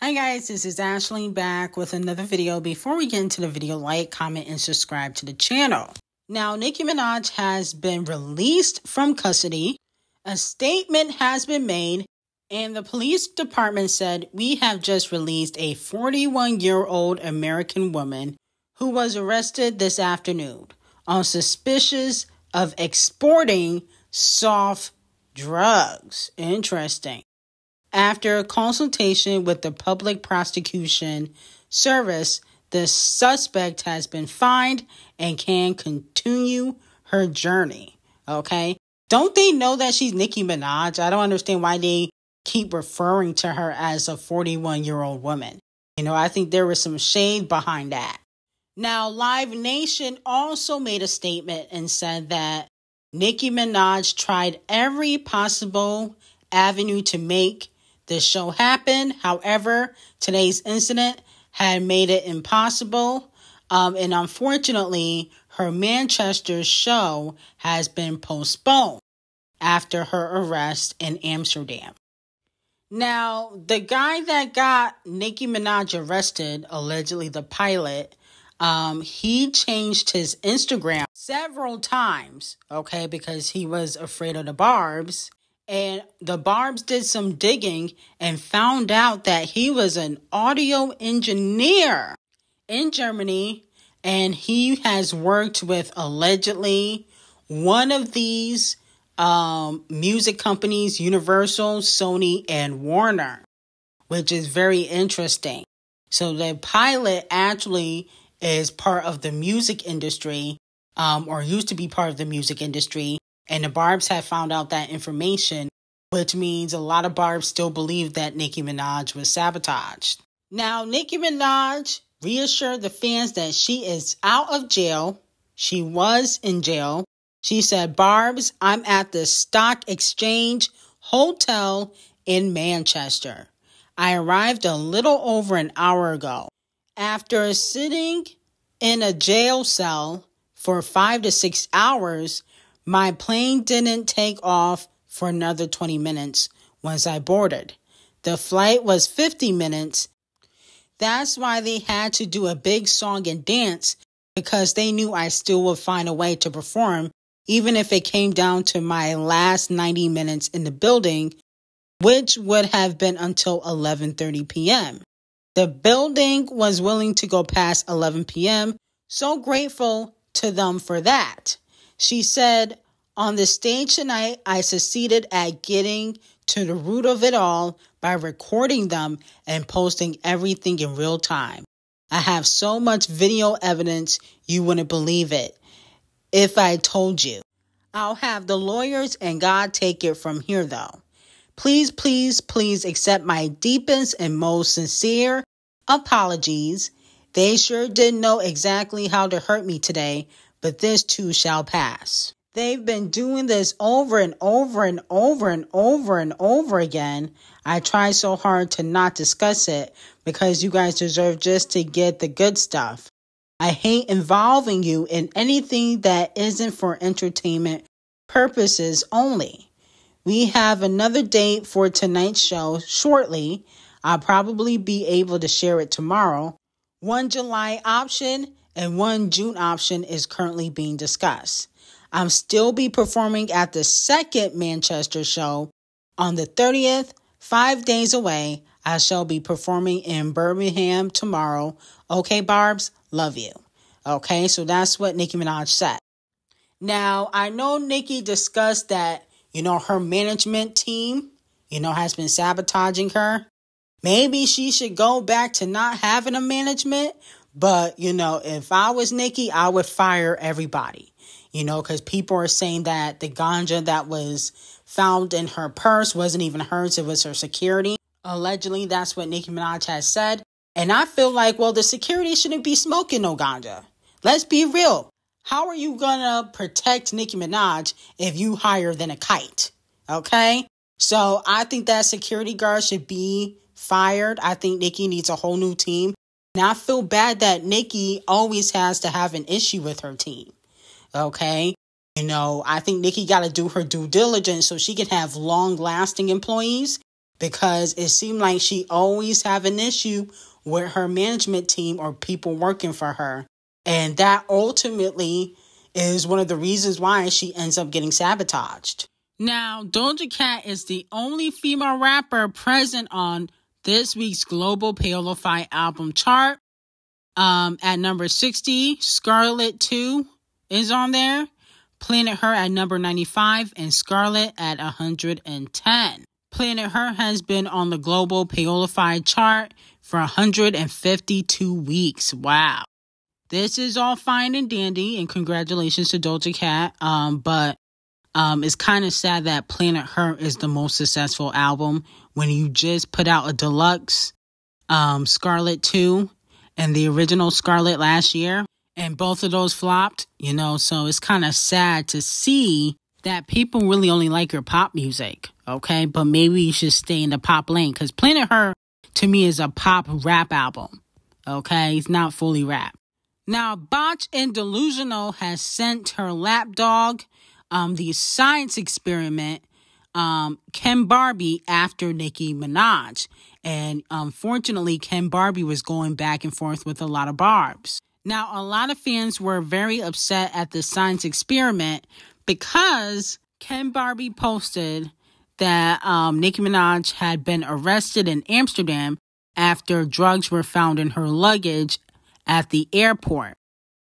Hi guys, this is Ashley back with another video. Before we get into the video, like, comment, and subscribe to the channel. Now, Nicki Minaj has been released from custody. A statement has been made, and the police department said, "We have just released a 41-year-old American woman who was arrested this afternoon on suspicion of exporting soft drugs." Interesting. After consultation with the Public Prosecution Service, the suspect has been fined and can continue her journey. Okay? Don't they know that she's Nicki Minaj? I don't understand why they keep referring to her as a 41-year-old woman. I think there was some shade behind that. Now, Live Nation also made a statement and said that Nicki Minaj tried every possible avenue to make the show happen. However, today's incident had made it impossible. And unfortunately, her Manchester show has been postponed after her arrest in Amsterdam. Now, the guy that got Nicki Minaj arrested, allegedly the pilot, he changed his Instagram several times, okay, because he was afraid of the Barbs. And the Barbs did some digging and found out that he was an audio engineer in Germany. And he has worked with allegedly one of these music companies, Universal, Sony, and Warner, which is very interesting. So the pilot actually is part of the music industry, or used to be part of the music industry. And the Barbs have found out that information, which means a lot of Barbs still believe that Nicki Minaj was sabotaged. Now, Nicki Minaj reassured the fans that she is out of jail. She was in jail. She said, "Barbs, I'm at the Stock Exchange Hotel in Manchester. I arrived a little over an hour ago. After sitting in a jail cell for 5 to 6 hours, my plane didn't take off for another 20 minutes once I boarded. The flight was 50 minutes. That's why they had to do a big song and dance, because they knew I still would find a way to perform, even if it came down to my last 90 minutes in the building, which would have been until 11:30 p.m. The building was willing to go past 11 p.m., so grateful to them for that." She said, "On the stage tonight, I succeeded at getting to the root of it all by recording them and posting everything in real time. I have so much video evidence you wouldn't believe it if I told you. I'll have the lawyers and God take it from here though. Please, please, please accept my deepest and most sincere apologies. They sure didn't know exactly how to hurt me today, but this too shall pass." They've been doing this over and over and over and over and over again. I try so hard to not discuss it because you guys deserve just to get the good stuff. I hate involving you in anything that isn't for entertainment purposes only. We have another date for tonight's show shortly. I'll probably be able to share it tomorrow. One July option and one June option is currently being discussed. I'm still be performing at the second Manchester show on the 30th, 5 days away. I shall be performing in Birmingham tomorrow. Okay, Barbs, love you. Okay, so that's what Nicki Minaj said. Now, I know Nicki discussed that, her management team, has been sabotaging her. Maybe she should go back to not having a management. But, if I was Nicki, I would fire everybody. Because people are saying that the ganja that was found in her purse wasn't even hers. It was her security. Allegedly, that's what Nicki Minaj has said. And I feel like, well, the security shouldn't be smoking no ganja. Let's be real. How are you going to protect Nicki Minaj if you higher than a kite? Okay? So I think that security guard should be fired. I think Nicki needs a whole new team. And I feel bad that Nicki always has to have an issue with her team. Okay? I think Nicki got to do her due diligence so she can have long-lasting employees because it seemed like she always have an issue with her management team or people working for her. And that ultimately is one of the reasons why she ends up getting sabotaged. Now, Doja Cat is the only female rapper present on this week's Global Paleify album chart. At number 60, Scarlet 2 is on there. Planet Her at number 95 and Scarlet at 110. Planet Her has been on the Global Paleify chart for 152 weeks. Wow. This is all fine and dandy, and congratulations to Doja Cat. But it's kind of sad that Planet Her is the most successful album when you just put out a deluxe Scarlet 2 and the original Scarlet last year, and both of those flopped, so it's kind of sad to see that people really only like your pop music, okay? But maybe you should stay in the pop lane, because Planet Her, to me, is a pop rap album, okay? It's not fully rap. Now, Botch and Delusional has sent her lapdog, the science experiment, Ken Barbie, after Nicki Minaj. And unfortunately, Ken Barbie was going back and forth with a lot of barbs. Now, a lot of fans were very upset at the science experiment because Ken Barbie posted that Nicki Minaj had been arrested in Amsterdam after drugs were found in her luggage at the airport.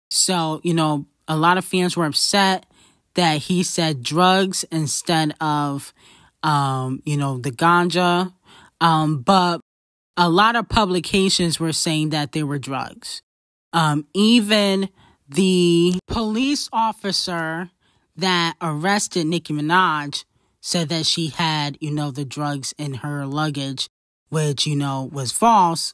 So, a lot of fans were upset that he said drugs instead of, the ganja. But a lot of publications were saying that they were drugs. Even the police officer that arrested Nicki Minaj said that she had, the drugs in her luggage, which, was false.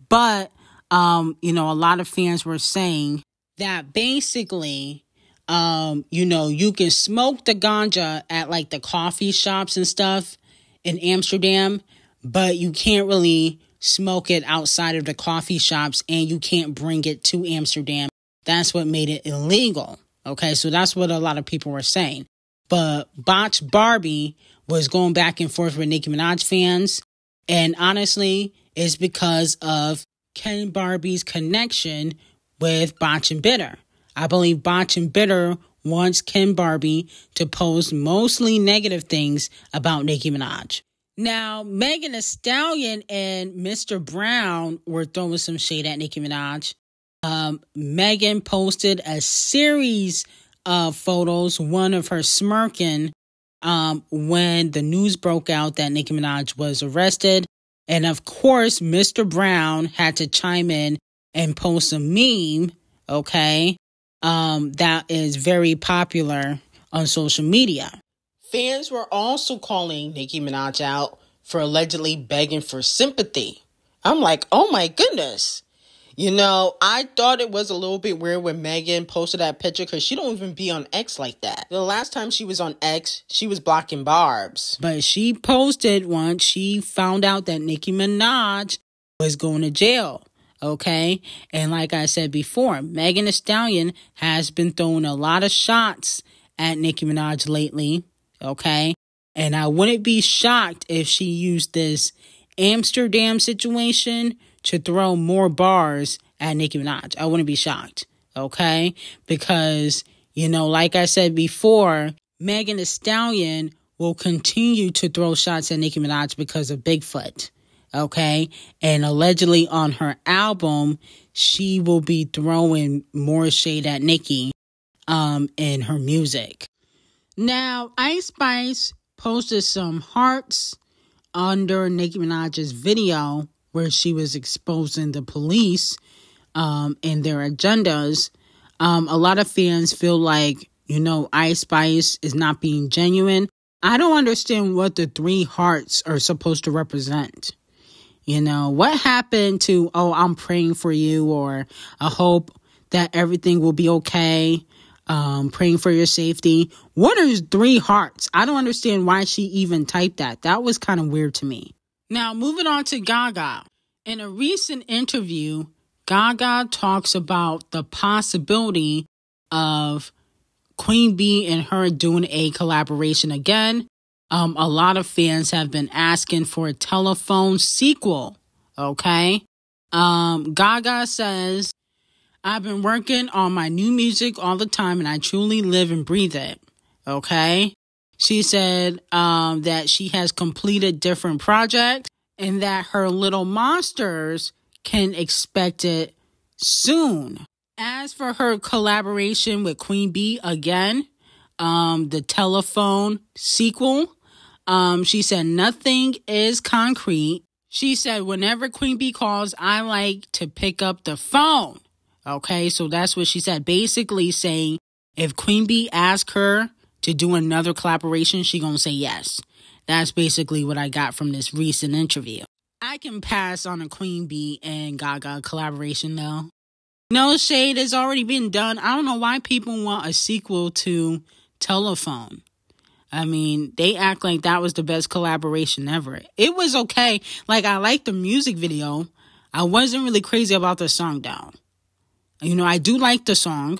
But, a lot of fans were saying that basically, you can smoke the ganja at like the coffee shops and stuff in Amsterdam, but you can't really smoke it outside of the coffee shops, and you can't bring it to Amsterdam. That's what made it illegal. Okay, so that's what a lot of people were saying. But Botch Barbie was going back and forth with Nicki Minaj fans, and honestly, it's because of Ken Barbie's connection with Botch and Bitter. I believe Botch and Bitter wants Ken Barbie to post mostly negative things about Nicki Minaj. Now, Megan Thee Stallion and Mr. Brown were throwing some shade at Nicki Minaj. Megan posted a series of photos, one of her smirking when the news broke out that Nicki Minaj was arrested. And of course, Mr. Brown had to chime in and post a meme, okay, that is very popular on social media. Fans were also calling Nicki Minaj out for allegedly begging for sympathy. I'm like, oh my goodness. I thought it was a little bit weird when Megan posted that picture because she don't even be on X like that. The last time she was on X, she was blocking barbs. But she posted once she found out that Nicki Minaj was going to jail. Okay? And like I said before, Megan Thee Stallion has been throwing a lot of shots at Nicki Minaj lately. Okay? And I wouldn't be shocked if she used this Amsterdam situation to throw more bars at Nicki Minaj. I wouldn't be shocked, okay? Because, like I said before, Megan Thee Stallion will continue to throw shots at Nicki Minaj because of Bigfoot, okay? And allegedly on her album, she will be throwing more shade at Nicki in her music. Now, Ice Spice posted some hearts under Nicki Minaj's video where she was exposing the police and their agendas. A lot of fans feel like, Ice Spice is not being genuine. I don't understand what the 3 hearts are supposed to represent. What happened to, I'm praying for you, or I hope that everything will be okay, praying for your safety. What are 3 hearts? I don't understand why she even typed that. That was kind of weird to me. Now, moving on to Gaga. In a recent interview, Gaga talks about the possibility of Queen Bee and her doing a collaboration again. A lot of fans have been asking for a telephone sequel, okay? Gaga says, I've been working on my new music all the time and I truly live and breathe it, okay? She said that she has completed different projects and that her little monsters can expect it soon. As for her collaboration with Queen Bee again, the telephone sequel, she said nothing is concrete. She said whenever Queen Bee calls, I like to pick up the phone. Okay, so that's what she said. Basically saying if Queen Bee asks her to do another collaboration, she gonna say yes. That's basically what I got from this recent interview. I can pass on a Queen Bee and Gaga collaboration though. No shade has already been done. I don't know why people want a sequel to Telephone. I mean, they act like that was the best collaboration ever. It was okay. Like, I liked the music video. I wasn't really crazy about the song though. You know, I do like the song,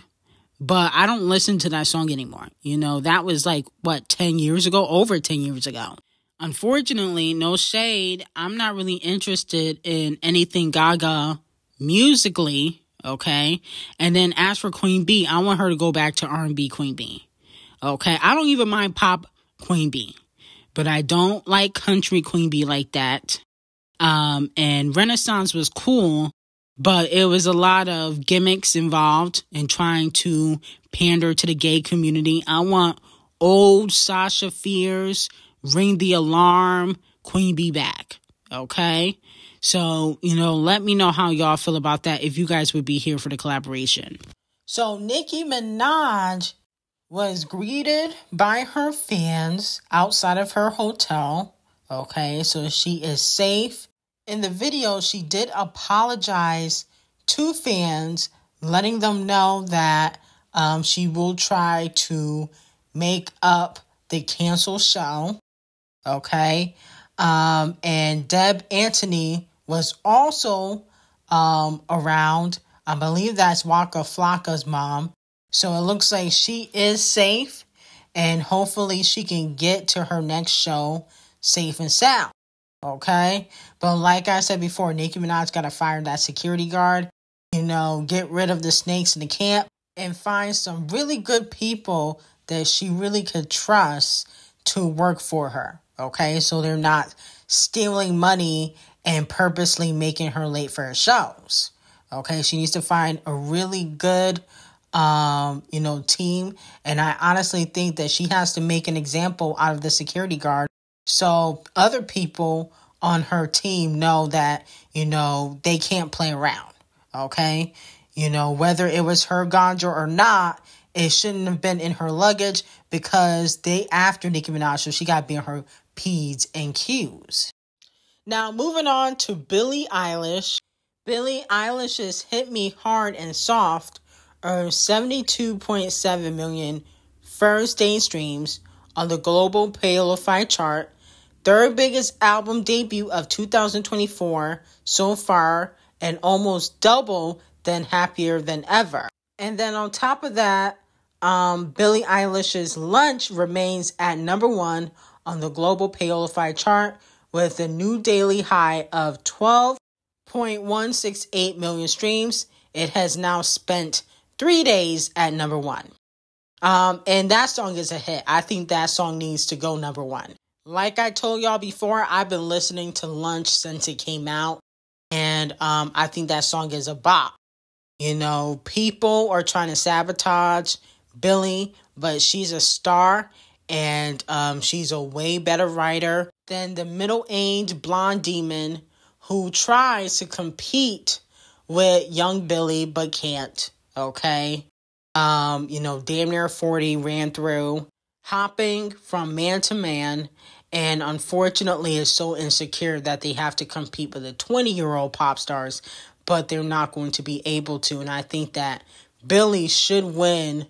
but I don't listen to that song anymore. You know, that was like, 10 years ago? Over 10 years ago. Unfortunately, no shade, I'm not really interested in anything Gaga musically, okay? And then as for Queen Bee, I want her to go back to R&B Queen Bee, okay? I don't even mind pop Queen Bee, but I don't like country Queen Bee like that. And Renaissance was cool, but it was a lot of gimmicks involved in trying to pander to the gay community. I want old Sasha Fierce, Ring the Alarm, Queen Bee back, okay? So, you know, let me know how y'all feel about that if you guys would be here for the collaboration. So, Nicki Minaj was greeted by her fans outside of her hotel, okay? So, she is safe. In the video, she did apologize to fans, letting them know that she will try to make up the canceled show, okay? And Deb Antony was also around. I believe that's Waka Flocka's mom. So it looks like she is safe, and hopefully she can get to her next show safe and sound. Okay, but like I said before, Nicki Minaj got to fire that security guard, you know, get rid of the snakes in the camp and find some really good people that she really could trust to work for her. Okay, so they're not stealing money and purposely making her late for her shows. Okay, she needs to find a really good, team. And I honestly think that she has to make an example out of the security guard, so other people on her team know that, you know, they can't play around, okay? You know, whether it was her ganja or not, it shouldn't have been in her luggage because they after Nicki Minaj, so she got to be on her P's and Q's. Now, moving on to Billie Eilish. Billie Eilish's Hit Me Hard and Soft earned 72.7 million first-day streams on the global Spotify chart, third biggest album debut of 2024 so far, and almost double than Happier Than Ever. And then on top of that, Billie Eilish's Lunch remains at number 1 on the global Spotify chart with a new daily high of 12.168 million streams. It has now spent 3 days at number 1. And that song is a hit. I think that song needs to go number 1. Like I told y'all before, I've been listening to Lunch since it came out. And I think that song is a bop. You know, people are trying to sabotage Billie, but she's a star. And she's a way better writer than the middle-aged blonde demon who tries to compete with young Billie but can't. Okay? Damn near 40, ran through, hopping from man to man, and unfortunately is so insecure that they have to compete with the 20-year-old pop stars, but they're not going to be able to. And I think that Billie should win,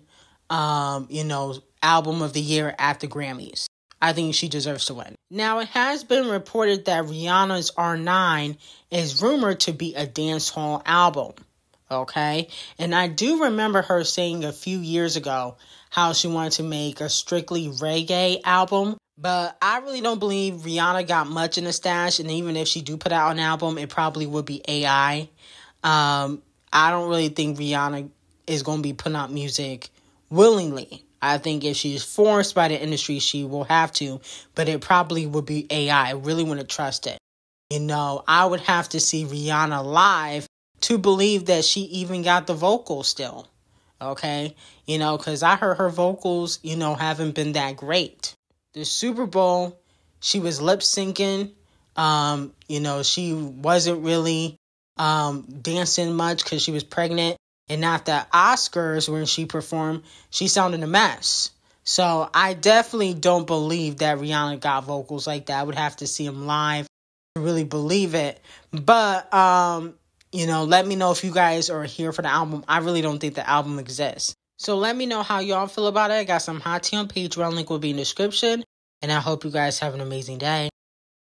Album of the Year at the Grammys. I think she deserves to win. Now, it has been reported that Rihanna's R9 is rumored to be a dancehall album. Okay? And I do remember her saying a few years ago how she wanted to make a strictly reggae album, But I really don't believe Rihanna got much in the stash. And even if she do put out an album, it probably would be AI. I don't really think Rihanna is going to be putting out music willingly. I think if she's forced by the industry, she will have to. But it probably would be AI. I really wouldn't trust it. You know, I would have to see Rihanna live to believe that she even got the vocals still. Okay? You know, because I heard her vocals, you know, haven't been that great. The Super Bowl, she was lip syncing. You know, she wasn't really dancing much because she was pregnant. And at the Oscars, when she performed, she sounded a mess. So I definitely don't believe that Rihanna got vocals like that. I would have to see them live to really believe it. But, you know, let me know if you guys are here for the album. I really don't think the album exists. So let me know how y'all feel about it. I got some hot tea on Patreon. Link will be in the description. And I hope you guys have an amazing day.